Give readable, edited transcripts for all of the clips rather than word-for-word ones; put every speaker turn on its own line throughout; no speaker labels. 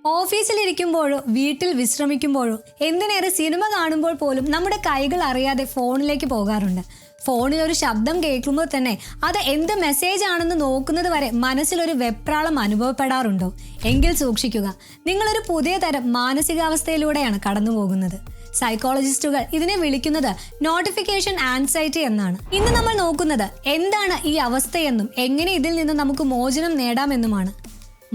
ഓഫീസിലിരിക്കുമ്പോഴോ വീട്ടിൽ വിശ്രമിക്കുമ്പോഴോ എന്തിനേറെ സിനിമ കാണുമ്പോൾ പോലും നമ്മുടെ കൈകൾ അറിയാതെ ഫോണിലേക്ക് പോകാറുണ്ട്. ഫോണിൽ ഒരു ശബ്ദം കേൾക്കുമ്പോൾ തന്നെ അത് എന്ത് മെസ്സേജ് ആണെന്ന് നോക്കുന്നത് വരെ മനസ്സിലൊരു വെപ്രാളം അനുഭവപ്പെടാറുണ്ടോ? എങ്കിൽ സൂക്ഷിക്കുക, നിങ്ങളൊരു പുതിയ തരം മാനസികാവസ്ഥയിലൂടെയാണ് കടന്നു പോകുന്നത്. സൈക്കോളജിസ്റ്റുകൾ ഇതിനെ വിളിക്കുന്നത് നോട്ടിഫിക്കേഷൻ ആൻസൈറ്റി എന്നാണ്. ഇന്ന് നമ്മൾ നോക്കുന്നത് എന്താണ് ഈ അവസ്ഥയെന്നും എങ്ങനെ ഇതിൽ നിന്ന് നമുക്ക് മോചനം നേടാമെന്നുമാണ്.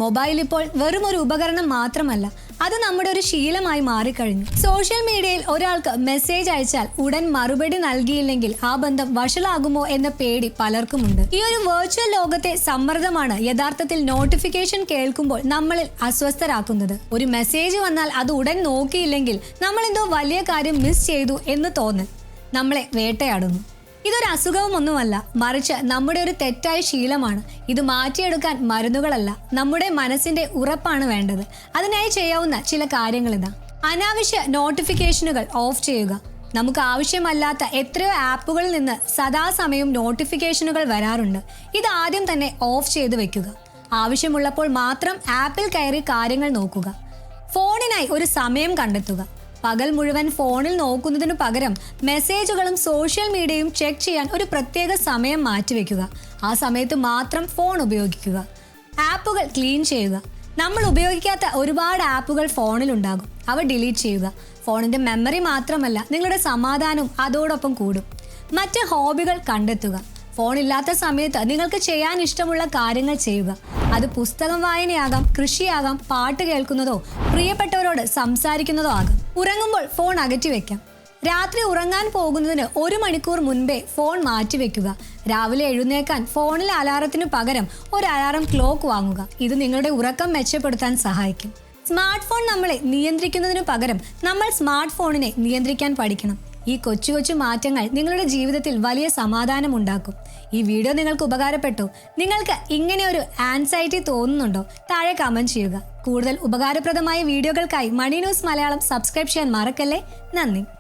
മൊബൈൽ ഇപ്പോൾ വെറും ഒരു ഉപകരണം മാത്രമല്ല, അത് നമ്മുടെ ഒരു ശീലമായി മാറിക്കഴിഞ്ഞു. സോഷ്യൽ മീഡിയയിൽ ഒരാൾക്ക് മെസ്സേജ് അയച്ചാൽ ഉടൻ മറുപടി നൽകിയില്ലെങ്കിൽ ആ ബന്ധം വഷളാകുമോ എന്ന പേടി പലർക്കുമുണ്ട്. ഈ ഒരു വെർച്വൽ ലോകത്തെ സമ്മർദ്ദമാണ് യഥാർത്ഥത്തിൽ നോട്ടിഫിക്കേഷൻ കേൾക്കുമ്പോൾ നമ്മളിൽ അസ്വസ്ഥരാക്കുന്നത്. ഒരു മെസ്സേജ് വന്നാൽ അത് ഉടൻ നോക്കിയില്ലെങ്കിൽ നമ്മൾ എന്തോ വലിയ കാര്യം മിസ് ചെയ്തു എന്ന് തോന്നൽ നമ്മളെ വേട്ടയാടുന്നു. ഇതൊരു അസുഖമൊന്നുമല്ല, മറിച്ച് നമ്മുടെ ഒരു തെറ്റായ ശീലമാണ്. ഇത് മാറ്റിയെടുക്കാൻ മരുന്നുകളല്ല, നമ്മുടെ മനസ്സിന്റെ ഉറപ്പാണ് വേണ്ടത്. അതിനായി ചെയ്യാവുന്ന ചില കാര്യങ്ങൾ ഇതാ. അനാവശ്യ നോട്ടിഫിക്കേഷനുകൾ ഓഫ് ചെയ്യുക. നമുക്ക് ആവശ്യമല്ലാത്ത എത്രയോ ആപ്പുകളിൽ നിന്ന് സദാസമയം നോട്ടിഫിക്കേഷനുകൾ വരാറുണ്ട്. ഇത് ആദ്യം തന്നെ ഓഫ് ചെയ്ത് വെക്കുക. ആവശ്യമുള്ളപ്പോൾ മാത്രം ആപ്പിൽ കയറി കാര്യങ്ങൾ നോക്കുക. ഫോണിനായി ഒരു സമയം കണ്ടെത്തുക. പകൽ മുഴുവൻ ഫോണിൽ നോക്കുന്നതിനു പകരം മെസ്സേജുകളും സോഷ്യൽ മീഡിയയും ചെക്ക് ചെയ്യാൻ ഒരു പ്രത്യേക സമയം മാറ്റിവെക്കുക. ആ സമയത്ത് മാത്രം ഫോൺ ഉപയോഗിക്കുക. ആപ്പുകൾ ക്ലീൻ ചെയ്യുക. നമ്മൾ ഉപയോഗിക്കാത്ത ഒരുപാട് ആപ്പുകൾ ഫോണിലുണ്ടാകും. അവ ഡിലീറ്റ് ചെയ്യുക. ഫോണിന്റെ മെമ്മറി മാത്രമല്ല, നിങ്ങളുടെ സമാധാനവും അതോടൊപ്പം കൂടും. മറ്റ് ഹോബികൾ കണ്ടെത്തുക. ഫോണില്ലാത്ത സമയത്ത് നിങ്ങൾക്ക് ചെയ്യാൻ ഇഷ്ടമുള്ള കാര്യങ്ങൾ ചെയ്യുക. അത് പുസ്തകം വായനയാകാം, കൃഷിയാകാം, പാട്ട് കേൾക്കുന്നതോ പ്രിയപ്പെട്ടവരോട് സംസാരിക്കുന്നതോ ആകാം. ഉറങ്ങുമ്പോൾ ഫോൺ അകറ്റിവെക്കാം. രാത്രി ഉറങ്ങാൻ പോകുന്നതിന് 1 മണിക്കൂർ മുൻപേ ഫോൺ മാറ്റിവെക്കുക. രാവിലെ എഴുന്നേക്കാൻ ഫോണിലെ അലാറത്തിനു പകരം ഒരു അലാറം ക്ലോക്ക് വാങ്ങുക. ഇത് നിങ്ങളുടെ ഉറക്കം മെച്ചപ്പെടുത്താൻ സഹായിക്കും. സ്മാർട്ട് ഫോൺ നമ്മളെ നിയന്ത്രിക്കുന്നതിനു പകരം നമ്മൾ സ്മാർട്ട് ഫോണിനെ നിയന്ത്രിക്കാൻ പഠിക്കണം. ഈ കൊച്ചു കൊച്ചു മാറ്റങ്ങൾ നിങ്ങളുടെ ജീവിതത്തിൽ വലിയ സമാധാനം ഉണ്ടാക്കും. ഈ വീഡിയോ നിങ്ങൾക്ക് ഉപകാരപ്പെട്ടോ? നിങ്ങൾക്ക് ഇങ്ങനെ ഒരു ആൻസൈറ്റി തോന്നുന്നുണ്ടോ? താഴെ കമന്റ് ചെയ്യുക. കൂടുതൽ ഉപകാരപ്രദമായ വീഡിയോകൾക്കായി മണി ന്യൂസ് മലയാളം സബ്സ്ക്രൈബ് ചെയ്യാൻ മറക്കല്ലേ. നന്ദി.